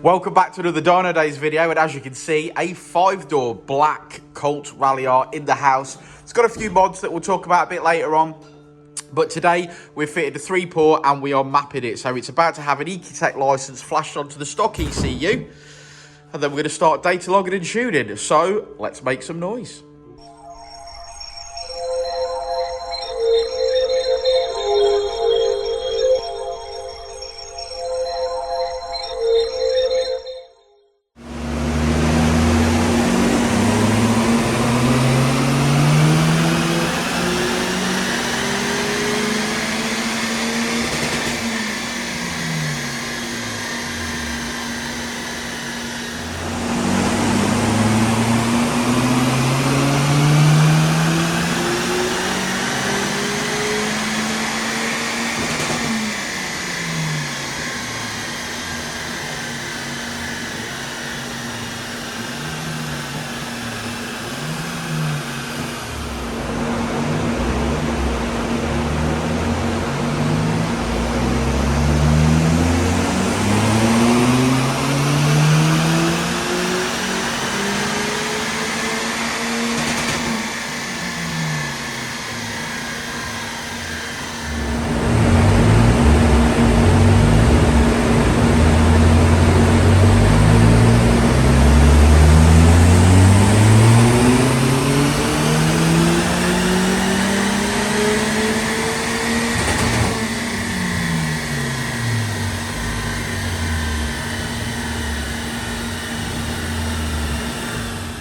Welcome back to another Dynodaze video, and as you can see, a 5-door black Colt Ralliart in the house. It's got a few mods that we'll talk about a bit later on, but today we've fitted a 3-port and we are mapping it. So it's about to have an EcuTek license flashed onto the stock ECU, and then we're going to start data logging and tuning. So let's make some noise.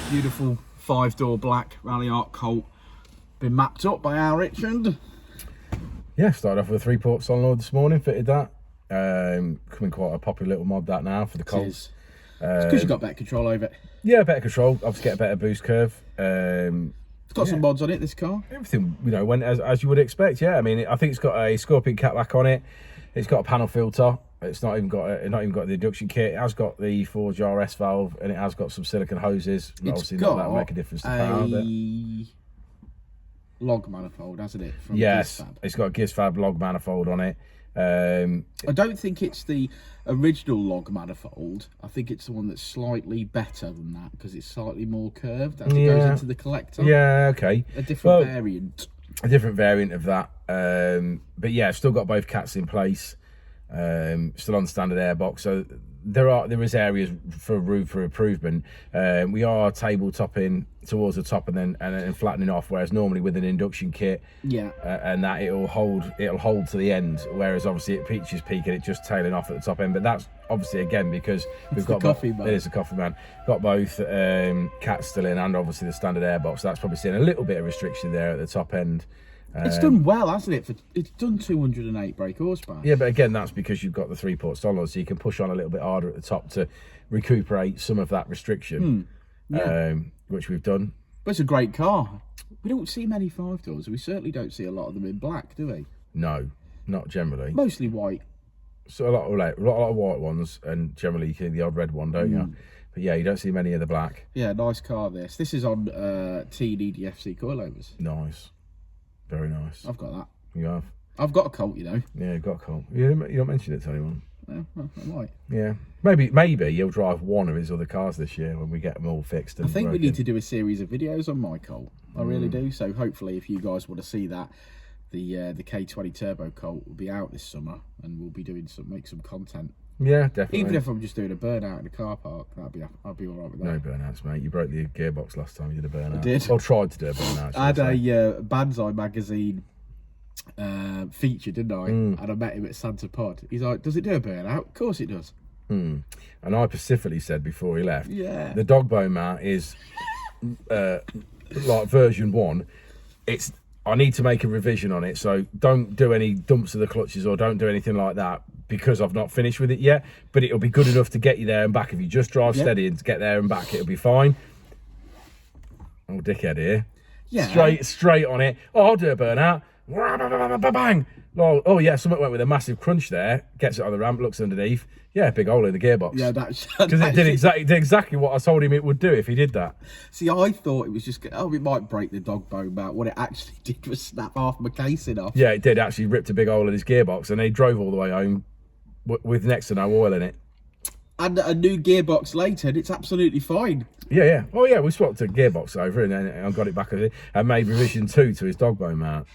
Beautiful 5-door black Ralliart Colt, been mapped up by our Richard. Yeah, started off with a 3-port solenoid this morning, fitted that. Becoming quite a popular little mod that now for the Colts. It's because you've got better control over it. Yeah, better control, obviously get a better boost curve. It's got some mods on it, this car. Everything, you know, went as you would expect, yeah. I mean, I think it's got a Scorpion catback on it. It's got a panel filter. It's not even got the induction kit. It has got the forged RS valve, and it has got some silicon hoses. Obviously, that will make a difference to power. Log manifold, hasn't it? From yes, Gizfab. It's got a Gizfab log manifold on it. I don't think it's the original log manifold. I think it's the one that's slightly better than that because it's slightly more curved as it goes into the collector. Yeah, okay. A different variant. A different variant of that. But yeah, I've still got both cats in place. Still on the standard airbox, so there is areas for room for improvement. We are tabletopping towards the top and then flattening off, whereas normally with an induction kit, and that it'll hold to the end, whereas obviously it reaches peak and it's just tailing off at the top end. But that's obviously again because we've got coffee man. It is a coffee man. Got both cats still in, and obviously the standard airbox. So that's probably seeing a little bit of restriction there at the top end. It's done well, hasn't it? It's done 208 brake horsepower. Yeah, but again, that's because you've got the 3-port solenoid, so you can push on a little bit harder at the top to recuperate some of that restriction, which we've done. But it's a great car. We don't see many 5-doors. We certainly don't see a lot of them in black, do we? No, not generally. Mostly white. So a lot of white ones, and generally you see the odd red one, don't you? But yeah, you don't see many of the black. Yeah, nice car this. This is on TDDFC coilovers. Nice. Very nice. I've got that. You have? I've got a Colt, you know. Yeah, you've got a Colt. You don't mention it to anyone. Yeah, well, I might. Yeah. Maybe you'll drive one of his other cars this year when we get them all fixed. And I think we need to do a series of videos on my Colt. I really do. So hopefully if you guys want to see that, the K20 Turbo Colt will be out this summer and we'll be doing make some content. Yeah, definitely. Even if I'm just doing a burnout in the car park, I'll be all right with that. No burnouts, mate. You broke the gearbox last time you did a burnout. I did. Or tried to do a burnout. I had a Banzai magazine feature, didn't I? And I met him at Santa Pod. He's like, does it do a burnout? Of course it does. And I specifically said before he left, the dog bone mount is like version 1. I need to make a revision on it, so don't do any dumps of the clutches or don't do anything like that because I've not finished with it yet, but it'll be good enough to get you there and back. If you just drive steady and get there and back, it'll be fine. Oh, dickhead here. Yeah. Straight on it. Oh, I'll do a burnout. Bang. Oh yeah, something went with a massive crunch there. Gets it on the ramp, looks underneath. Yeah, big hole in the gearbox. Yeah, that's because it did exactly what I told him it would do if he did that. See, I thought it was just it might break the dog bone mount. What it actually did was snap half my casing off. Yeah, it did actually ripped a big hole in his gearbox, and he drove all the way home with next to no oil in it. and a new gearbox later, and it's absolutely fine. Yeah. Oh yeah, we swapped a gearbox over and then I got it back and made revision 2 to his dog bone mount.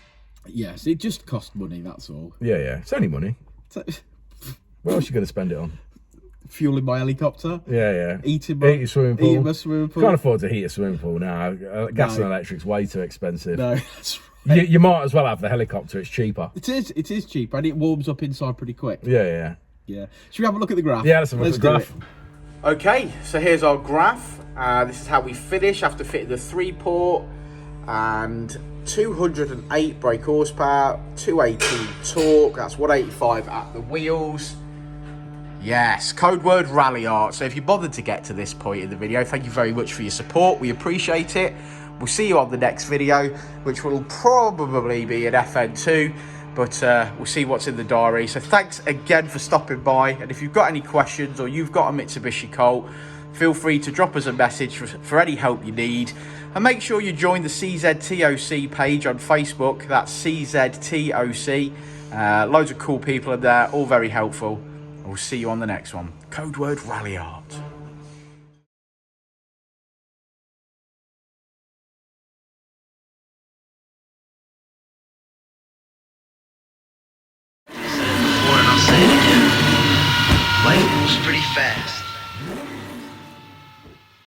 Yes, it just cost money, that's all. Yeah. It's only money. What else are you going to spend it on? Fueling my helicopter. Yeah. Eating your swimming pool. Eating my swimming pool. Can't afford to heat a swimming pool now. Gas and electric's way too expensive. No, that's right. You might as well have the helicopter. It's cheaper. It is cheap, and it warms up inside pretty quick. Yeah. Should we have a look at the graph? Yeah, let's have a look at the graph. Okay, so here's our graph. This is how we finish after fitting the 3-port and 208 brake horsepower, 218 torque. That's 185 at the wheels. Yes, code word Ralliart. So if you bothered to get to this point in the video, thank you very much for your support. We appreciate it. We'll see you on the next video, which will probably be an FN2, but we'll see what's in the diary. So thanks again for stopping by. And if you've got any questions or you've got a Mitsubishi Colt, feel free to drop us a message for any help you need. And make sure you join the CZTOC page on Facebook. That's CZTOC. Loads of cool people in there, all very helpful. We'll see you on the next one. Code word Ralliart. Before and I'll say it again. Life moves pretty fast.